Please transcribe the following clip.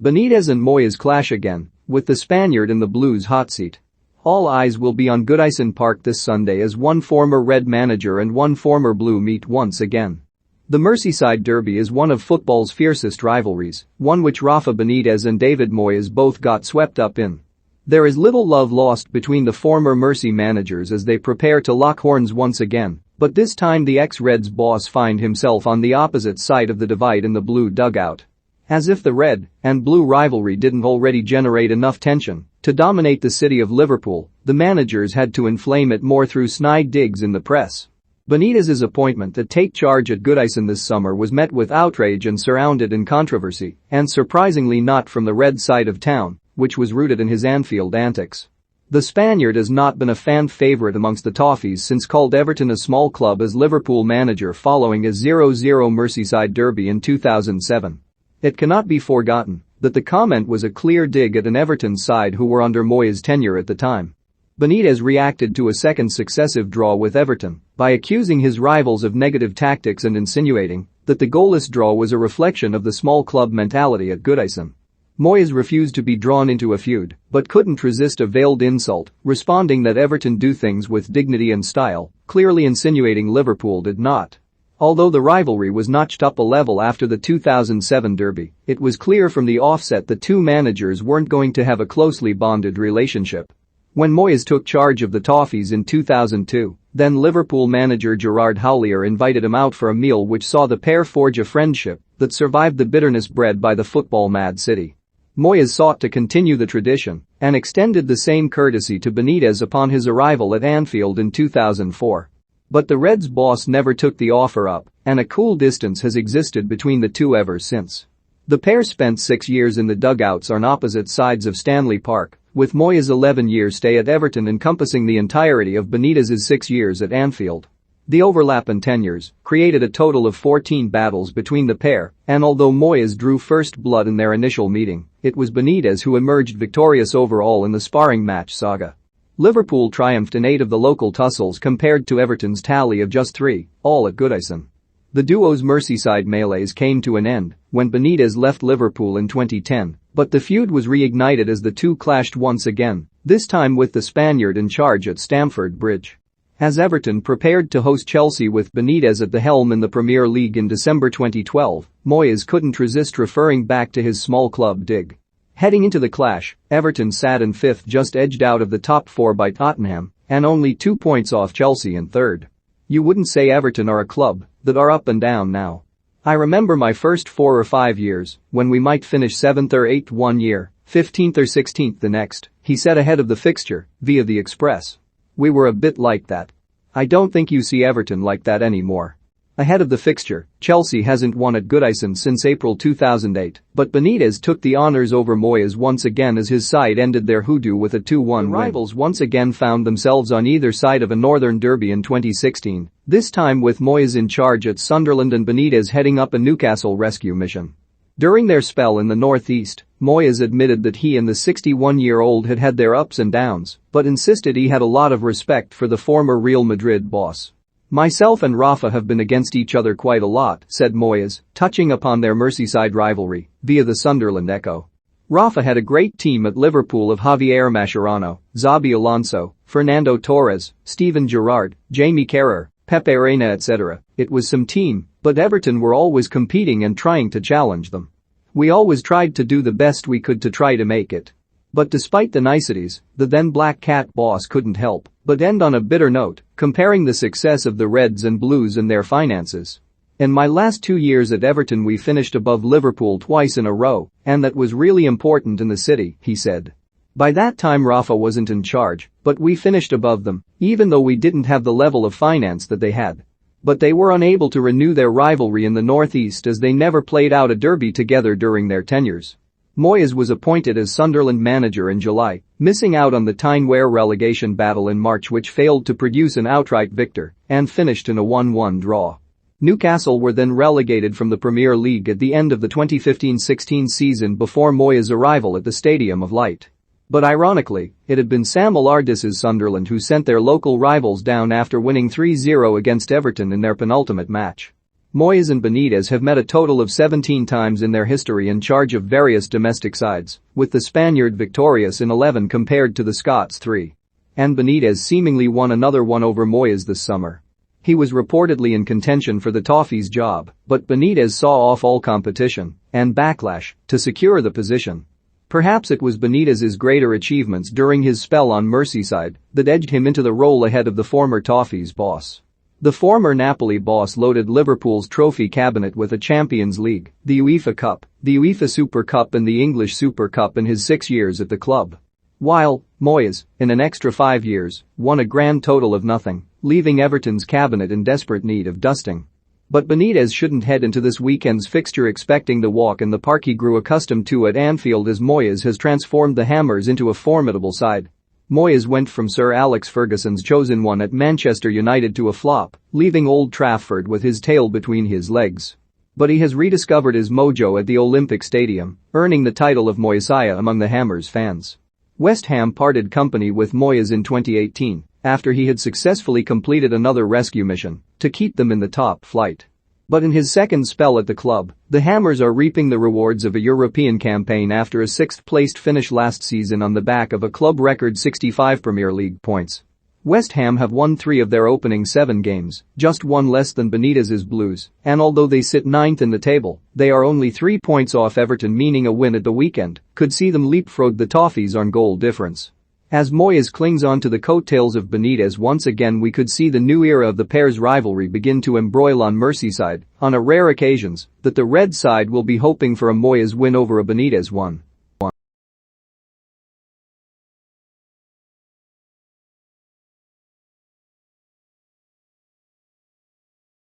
Benitez and Moyes clash again, with the Spaniard in the Blues' hot seat. All eyes will be on Goodison Park this Sunday as one former Red manager and one former Blue meet once again. The Merseyside Derby is one of football's fiercest rivalries, one which Rafa Benitez and David Moyes both got swept up in. There is little love lost between the former Mersey managers as they prepare to lock horns once again, but this time the ex-Reds boss finds himself on the opposite side of the divide in the Blue dugout. As if the Red and Blue rivalry didn't already generate enough tension to dominate the city of Liverpool, the managers had to inflame it more through snide digs in the press. Benitez's appointment to take charge at Goodison this summer was met with outrage and surrounded in controversy, and surprisingly not from the Red side of town, which was rooted in his Anfield antics. The Spaniard has not been a fan favourite amongst the Toffees since called Everton a small club as Liverpool manager following a 0-0 Merseyside derby in 2007. It cannot be forgotten that the comment was a clear dig at an Everton side who were under Moyes' tenure at the time. Benitez reacted to a second successive draw with Everton by accusing his rivals of negative tactics and insinuating that the goalless draw was a reflection of the small club mentality at Goodison. Moyes refused to be drawn into a feud but couldn't resist a veiled insult, responding that Everton do things with dignity and style, clearly insinuating Liverpool did not. Although the rivalry was notched up a level after the 2007 derby, it was clear from the offset the two managers weren't going to have a closely bonded relationship. When Moyes took charge of the Toffees in 2002, then Liverpool manager Gerard Houllier invited him out for a meal which saw the pair forge a friendship that survived the bitterness bred by the football-mad city. Moyes sought to continue the tradition and extended the same courtesy to Benitez upon his arrival at Anfield in 2004. But the Reds boss never took the offer up, and a cool distance has existed between the two ever since. The pair spent 6 years in the dugouts on opposite sides of Stanley Park, with Moyes' 11-year stay at Everton encompassing the entirety of Benitez's 6 years at Anfield. The overlap in tenures created a total of 14 battles between the pair, and although Moyes drew first blood in their initial meeting, it was Benitez who emerged victorious overall in the sparring match saga. Liverpool triumphed in 8 of the local tussles compared to Everton's tally of just 3, all at Goodison. The duo's Merseyside melees came to an end when Benitez left Liverpool in 2010, but the feud was reignited as the two clashed once again, this time with the Spaniard in charge at Stamford Bridge. As Everton prepared to host Chelsea with Benitez at the helm in the Premier League in December 2012, Moyes couldn't resist referring back to his small club dig. Heading into the clash, Everton sat in 5th, just edged out of the top 4 by Tottenham, and only 2 points off Chelsea in 3rd. You wouldn't say Everton are a club that are up and down now. I remember my first 4 or 5 years, when we might finish 7th or 8th one year, 15th or 16th the next, he said ahead of the fixture, via the Express. We were a bit like that. I don't think you see Everton like that anymore. Ahead of the fixture, Chelsea hasn't won at Goodison since April 2008, but Benitez took the honours over Moyes once again as his side ended their hoodoo with a 2-1 win. Rivals once again found themselves on either side of a Northern Derby in 2016, this time with Moyes in charge at Sunderland and Benitez heading up a Newcastle rescue mission. During their spell in the Northeast, Moyes admitted that he and the 61-year-old had had their ups and downs, but insisted he had a lot of respect for the former Real Madrid boss. Myself and Rafa have been against each other quite a lot, said Moyes, touching upon their Merseyside rivalry, via the Sunderland Echo. Rafa had a great team at Liverpool of Javier Mascherano, Xabi Alonso, Fernando Torres, Steven Gerrard, Jamie Carragher, Pepe Reina etc. It was some team, but Everton were always competing and trying to challenge them. We always tried to do the best we could to try to make it. But despite the niceties, the then Black Cat boss couldn't help but end on a bitter note, comparing the success of the Reds and Blues and their finances. In my last 2 years at Everton we finished above Liverpool twice in a row, and that was really important in the city, he said. By that time Rafa wasn't in charge, but we finished above them, even though we didn't have the level of finance that they had. But they were unable to renew their rivalry in the Northeast as they never played out a derby together during their tenures. Moyes was appointed as Sunderland manager in July, missing out on the Tyne-Wear relegation battle in March which failed to produce an outright victor and finished in a 1-1 draw. Newcastle were then relegated from the Premier League at the end of the 2015-16 season before Moyes' arrival at the Stadium of Light. But ironically, it had been Sam Allardyce's Sunderland who sent their local rivals down after winning 3-0 against Everton in their penultimate match. Moyes and Benitez have met a total of 17 times in their history in charge of various domestic sides, with the Spaniard victorious in 11 compared to the Scots 3. And Benitez seemingly won another one over Moyes this summer. He was reportedly in contention for the Toffees job, but Benitez saw off all competition and backlash to secure the position. Perhaps it was Benitez's greater achievements during his spell on Merseyside that edged him into the role ahead of the former Toffees boss. The former Napoli boss loaded Liverpool's trophy cabinet with a Champions League, the UEFA Cup, the UEFA Super Cup and the English Super Cup in his 6 years at the club. While Moyes, in an extra 5 years, won a grand total of nothing, leaving Everton's cabinet in desperate need of dusting. But Benitez shouldn't head into this weekend's fixture expecting the walk in the park he grew accustomed to at Anfield, as Moyes has transformed the Hammers into a formidable side. Moyes went from Sir Alex Ferguson's chosen one at Manchester United to a flop, leaving Old Trafford with his tail between his legs. But he has rediscovered his mojo at the Olympic Stadium, earning the title of Moyesiah among the Hammers fans. West Ham parted company with Moyes in 2018 after he had successfully completed another rescue mission to keep them in the top flight. But in his second spell at the club, the Hammers are reaping the rewards of a European campaign after a 6th-placed finish last season on the back of a club record 65 Premier League points. West Ham have won 3 of their opening 7 games, just one less than Benitez's Blues, and although they sit 9th in the table, they are only 3 points off Everton, meaning a win at the weekend could see them leapfrog the Toffees on goal difference. As Moyes clings on to the coattails of Benitez once again, we could see the new era of the pair's rivalry begin to embroil on Merseyside on a rare occasions that the red side will be hoping for a Moyes win over a Benitez one.